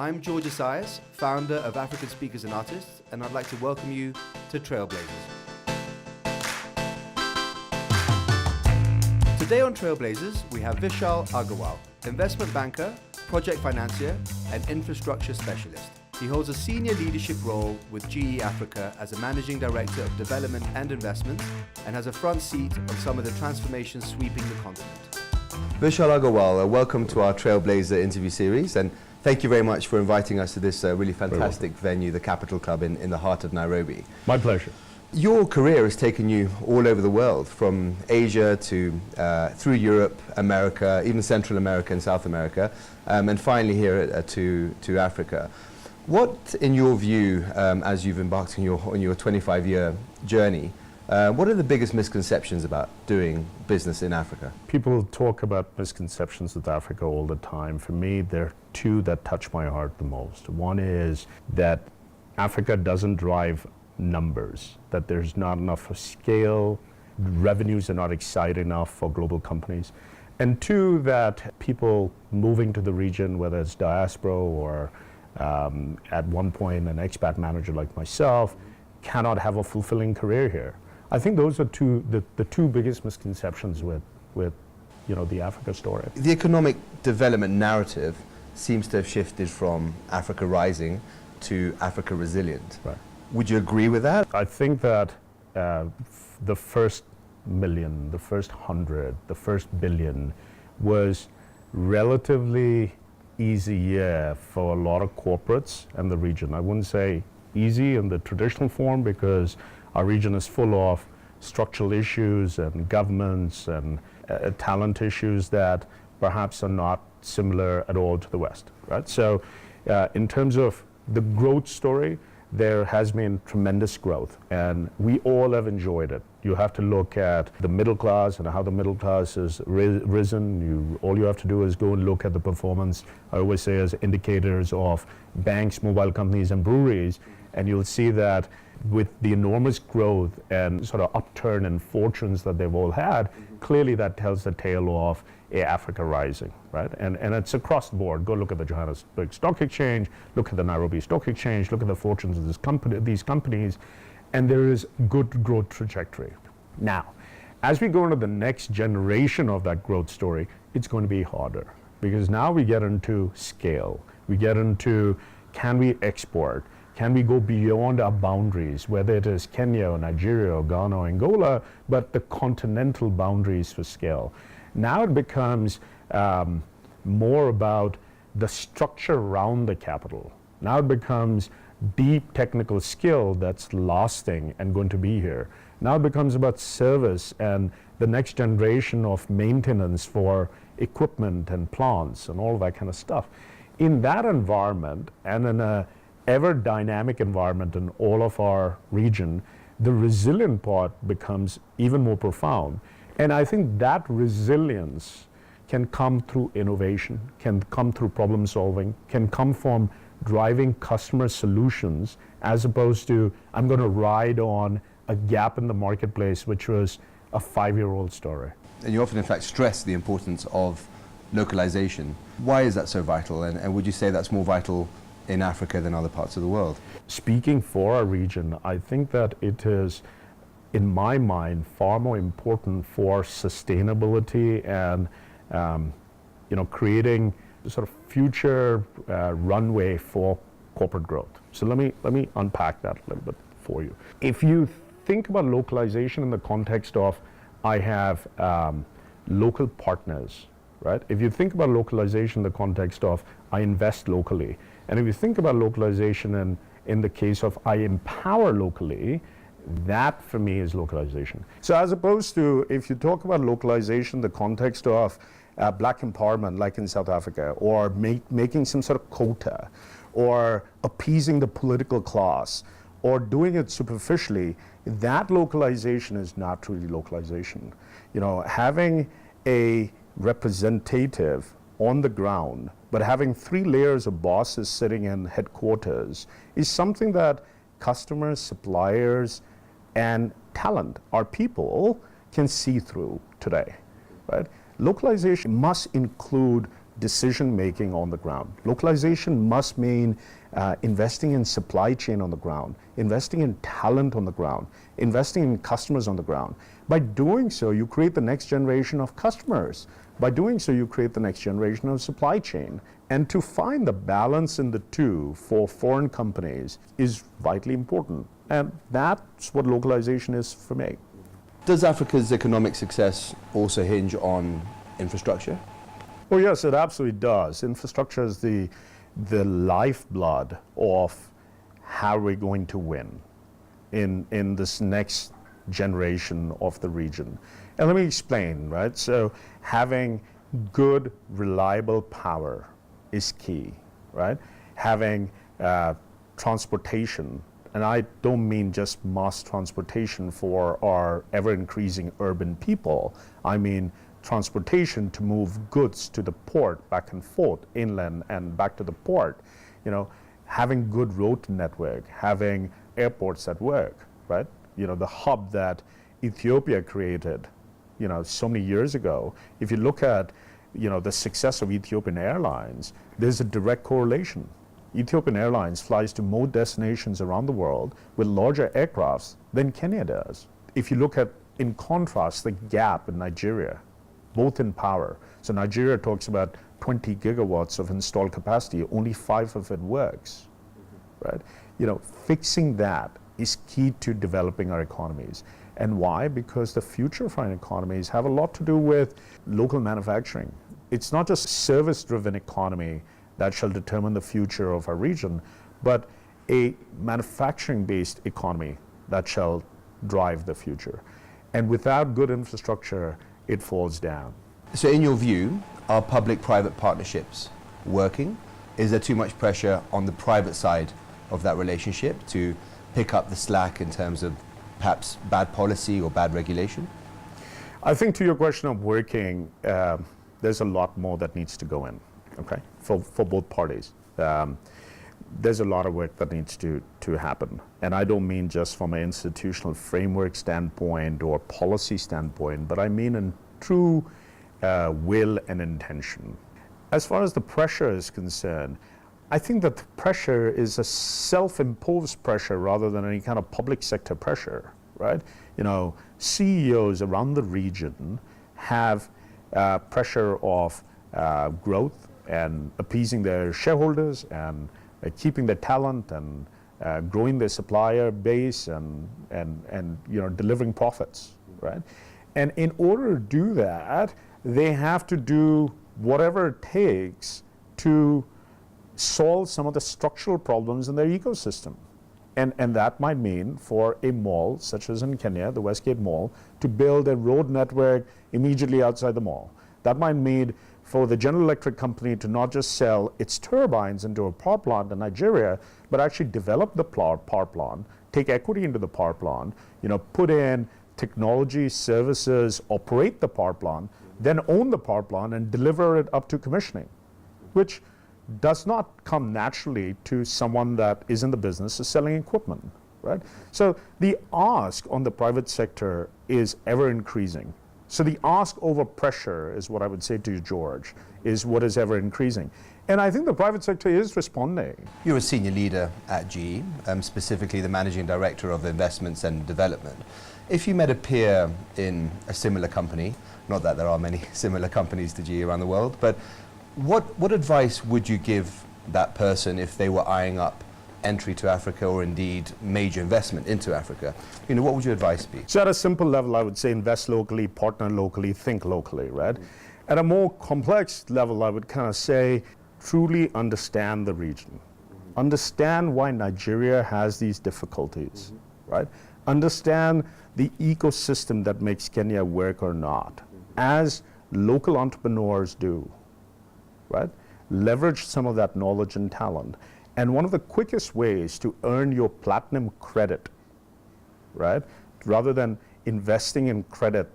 I'm George Asias, founder of African Speakers and Artists, and I'd like to welcome you to Trailblazers. Today on Trailblazers, we have Vishal Agarwal, investment banker, project financier, and infrastructure specialist. He holds a senior leadership role with GE Africa as a managing director of development and investment, and has a front seat on some of the transformations sweeping the continent. Vishal Agarwal, welcome to our Trailblazer interview series, and thank you very much for inviting us to this really fantastic venue, the Capital Club in the heart of Nairobi. My pleasure. Your career has taken you all over the world, from Asia to through Europe, America, even Central America and South America, and finally here to Africa. What, in your view, as you've embarked on your 25-year journey, what are the biggest misconceptions about doing business in Africa? People talk about misconceptions with Africa all the time. For me, there are two that touch my heart the most. One is that Africa doesn't drive numbers, that there's not enough scale, revenues are not exciting enough for global companies. And two, that people moving to the region, whether it's diaspora or at one point an expat manager like myself, cannot have a fulfilling career here. I think those are the two biggest misconceptions with the Africa story. The economic development narrative seems to have shifted from Africa rising to Africa resilient. Right. Would you agree with that? I think that the first million, the first 100, the first billion was relatively easy year for a lot of corporates and the region. I wouldn't say easy in the traditional form, because our region is full of structural issues and governments and talent issues that perhaps are not similar at all to the West, right? So in terms of the growth story, there has been tremendous growth, and we all have enjoyed it. You have to look at the middle class and how the middle class has risen. All you have to do is go and look at the performance, I always say, as indicators of banks, mobile companies, and breweries, and you'll see that with the enormous growth and sort of upturn in fortunes that they've all had, clearly that tells the tale of Africa rising, right? And it's across the board. Go look at the Johannesburg Stock Exchange, look at the Nairobi Stock Exchange, look at the fortunes of these companies, and there is good growth trajectory. Now, as we go into the next generation of that growth story, it's going to be harder, because now we get into scale. We get into, can we export? Can we go beyond our boundaries, whether it is Kenya or Nigeria or Ghana or Angola, but the continental boundaries for scale? Now it becomes more about the structure around the capital. Now it becomes deep technical skill that's lasting and going to be here. Now it becomes about service and the next generation of maintenance for equipment and plants and all of that kind of stuff. In that environment, and in a ever dynamic environment in all of our region, the resilient part becomes even more profound. And I think that resilience can come through innovation, can come through problem solving, can come from driving customer solutions, as opposed to, I'm going to ride on a gap in the marketplace, which was a 5-year-old story. And you often, in fact, stress the importance of localization. Why is that so vital? And would you say that's more vital in Africa than other parts of the world? Speaking for our region, I think that it is, in my mind, far more important for sustainability and creating sort of future runway for corporate growth. So let me unpack that a little bit for you. If you think about localization in the context of, I have local partners, right? If you think about localization in the context of, I invest locally, and if you think about localization in the case of, I empower locally, that for me is localization. So as opposed to, if you talk about localization in the context of black empowerment, like in South Africa, or making some sort of quota, or appeasing the political class, or doing it superficially, that localization is not truly localization. Having a representative on the ground, but having 3 layers of bosses sitting in headquarters is something that customers, suppliers, and talent, our people, can see through today, right? Localization must include decision making on the ground. Localization must mean investing in supply chain on the ground, investing in talent on the ground, investing in customers on the ground. By doing so, you create the next generation of customers. By doing so, you create the next generation of supply chain. And to find the balance in the two for foreign companies is vitally important. And that's what localization is for me. Does Africa's economic success also hinge on infrastructure? Well, yes, it absolutely does. Infrastructure is the lifeblood of how we're going to win in this next generation of the region. And let me explain, right? So having good, reliable power is key, right? Having transportation, and I don't mean just mass transportation for our ever-increasing urban people. I mean transportation to move goods to the port, back and forth, inland and back to the port. You know, having good road network, having airports that work, right? You know, the hub that Ethiopia created, you know, so many years ago. If you look at, you know, the success of Ethiopian Airlines, there's a direct correlation. Ethiopian Airlines flies to more destinations around the world with larger aircrafts than Kenya does. If you look at, in contrast, the gap in Nigeria, both in power. So Nigeria talks about 20 gigawatts of installed capacity, only 5 of it works, right? You know, fixing that is key to developing our economies. And why? Because the future of our economies have a lot to do with local manufacturing. It's not just service-driven economy that shall determine the future of our region, but a manufacturing-based economy that shall drive the future. And without good infrastructure, it falls down. So in your view, are public-private partnerships working? Is there too much pressure on the private side of that relationship to pick up the slack in terms of perhaps bad policy or bad regulation? I think to your question of working, there's a lot more that needs to go in, okay, for both parties. There's a lot of work that needs to happen. And I don't mean just from an institutional framework standpoint or policy standpoint, but I mean in true will and intention. As far as the pressure is concerned, I think that the pressure is a self-imposed pressure rather than any kind of public sector pressure, right? You know, CEOs around the region have pressure of growth and appeasing their shareholders and keeping their talent and growing their supplier base and you know, delivering profits, right? And in order to do that, they have to do whatever it takes to solve some of the structural problems in their ecosystem. And that might mean for a mall, such as in Kenya, the Westgate Mall, to build a road network immediately outside the mall. That might mean for the General Electric company to not just sell its turbines into a power plant in Nigeria, but actually develop the power plant, take equity into the power plant, you know, put in technology, services, operate the power plant, then own the power plant and deliver it up to commissioning, which does not come naturally to someone that is in the business of selling equipment, right? So the ask on the private sector is ever increasing. So the ask over pressure is what I would say to you, George, is what is ever increasing. And I think the private sector is responding. You're a senior leader at GE, specifically the managing director of investments and development. If you met a peer in a similar company, not that there are many similar companies to GE around the world, but what advice would you give that person if they were eyeing up entry to Africa or indeed major investment into Africa? You know, what would your advice be? So at a simple level, I would say invest locally, partner locally, think locally, right? At a more complex level, I would kind of say truly understand the region. Understand why Nigeria has these difficulties, right? Understand the ecosystem that makes Kenya work or not, as local entrepreneurs do, right? Leverage some of that knowledge and talent. And one of the quickest ways to earn your platinum credit, right? Rather than investing in credit,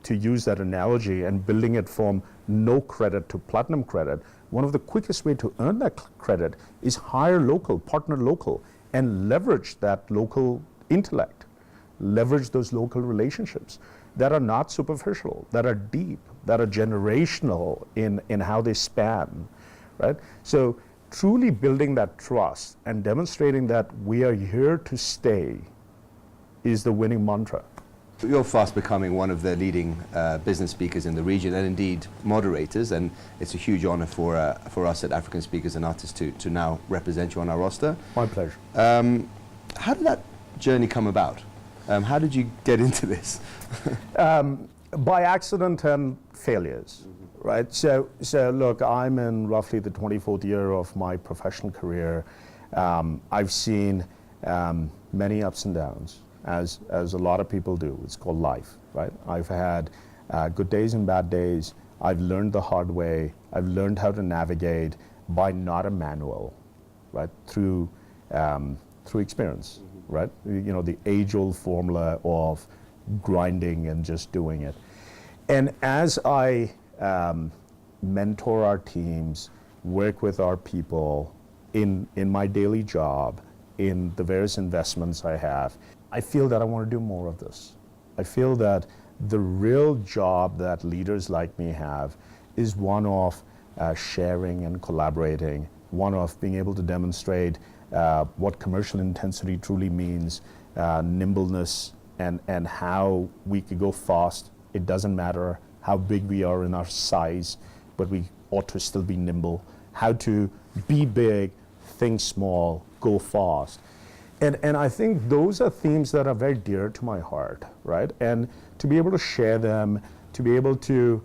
to use that analogy, and building it from no credit to platinum credit, one of the quickest way to earn that credit is hire local, partner local, and leverage that local intellect. Leverage those local relationships that are not superficial, that are deep, that are generational in how they span, right? So truly building that trust and demonstrating that we are here to stay is the winning mantra. You're fast becoming one of the leading business speakers in the region, and indeed moderators, and it's a huge honor for us at African Speakers and Artists to now represent you on our roster. My pleasure. How did that journey come about? How did you get into this? By accident and failures, right? So look, I'm in roughly the 24th year of my professional career. I've seen many ups and downs, as a lot of people do. It's called life, right? I've had good days and bad days. I've learned the hard way. I've learned how to navigate by not a manual, right? Through experience, right? You know, the age-old formula of grinding and just doing it. And as I mentor our teams, work with our people in my daily job, in the various investments I have, I feel that I want to do more of this. I feel that the real job that leaders like me have is one of sharing and collaborating, one of being able to demonstrate what commercial intensity truly means, nimbleness, and how we could go fast. It doesn't matter how big we are in our size, but we ought to still be nimble. How to be big, think small, go fast. And I think those are themes that are very dear to my heart, right? And to be able to share them, to be able to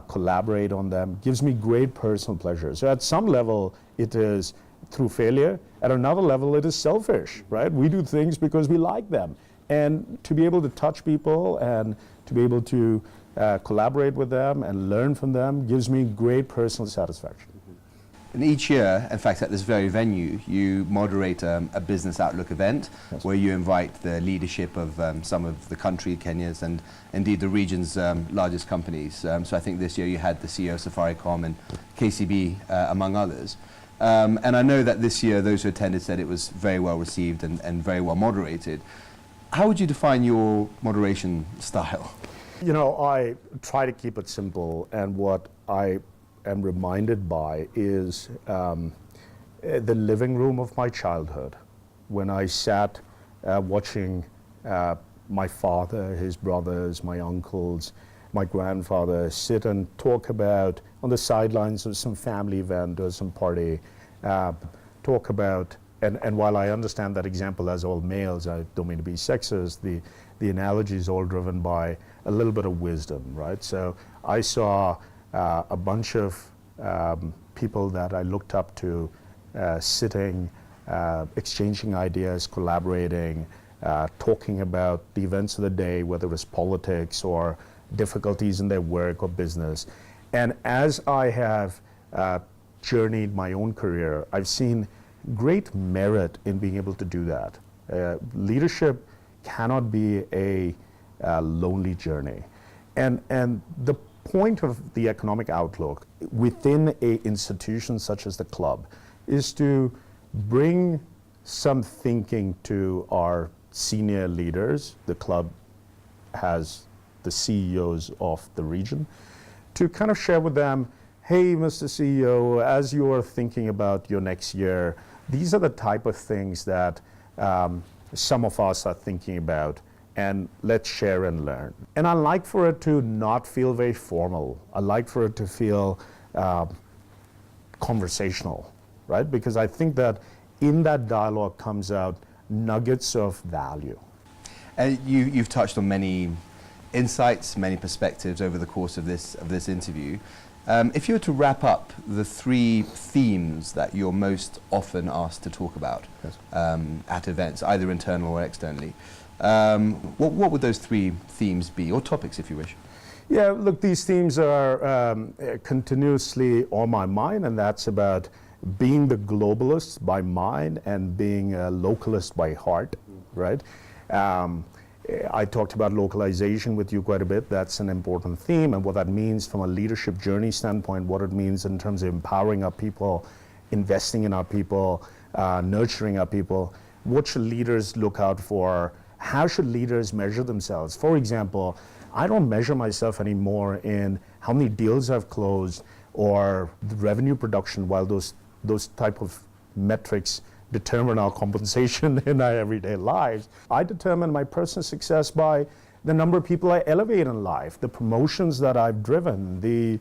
collaborate on them gives me great personal pleasure. So at some level, it is through failure. At another level, it is selfish, right? We do things because we like them. And to be able to touch people and to be able to collaborate with them and learn from them gives me great personal satisfaction. And each year, in fact, at this very venue, you moderate a business outlook event. Yes. Where you invite the leadership of some of the country, Kenya's, and indeed the region's largest companies. So I think this year you had the CEO of Safaricom and KCB, among others. And I know that this year those who attended said it was very well received and very well moderated. How would you define your moderation style? You know, I try to keep it simple, and what I am reminded by is the living room of my childhood, when I sat watching my father, his brothers, my uncles, my grandfather sit and talk about, on the sidelines of some family event or some party, talk about, and while I understand that example as all males, I don't mean to be sexist, the analogy is all driven by a little bit of wisdom, right? So I saw a bunch of people that I looked up to sitting, exchanging ideas, collaborating, talking about the events of the day, whether it was politics or difficulties in their work or business. And as I have journeyed my own career, I've seen great merit in being able to do that. Leadership cannot be a lonely journey. And the point of the economic outlook within an institution such as the club is to bring some thinking to our senior leaders. The club has the CEOs of the region, to kind of share with them, hey, Mr. CEO, as you are thinking about your next year, these are the type of things that some of us are thinking about, and let's share and learn. And I like for it to not feel very formal. I like for it to feel conversational, right? Because I think that in that dialogue comes out nuggets of value. And you've touched on many insights, many perspectives over the course of this interview. If you were to wrap up the 3 themes that you're most often asked to talk about, yes, at events, either internal or externally, what would those 3 themes be, or topics if you wish? Yeah, look, these themes are continuously on my mind, and that's about being the globalist by mind and being a localist by heart, right? I talked about localization with you quite a bit. That's an important theme, and what that means from a leadership journey standpoint, what it means in terms of empowering our people, investing in our people, nurturing our people. What should leaders look out for? How should leaders measure themselves? For example, I don't measure myself anymore in how many deals I've closed, or the revenue production, while those type of metrics determine our compensation in our everyday lives. I determine my personal success by the number of people I elevate in life, the promotions that I've driven, the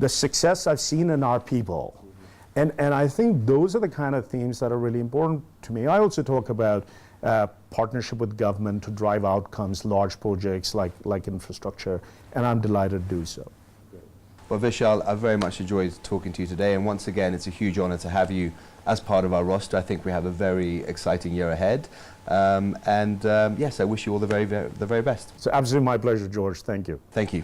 success I've seen in our people. And I think those are the kind of themes that are really important to me. I also talk about partnership with government to drive outcomes, large projects like infrastructure, and I'm delighted to do so. Well, Vishal, I've very much enjoyed talking to you today, and once again, it's a huge honor to have you as part of our roster. I think we have a very exciting year ahead, yes, I wish you all the very best. It's absolutely my pleasure, George. Thank you. Thank you.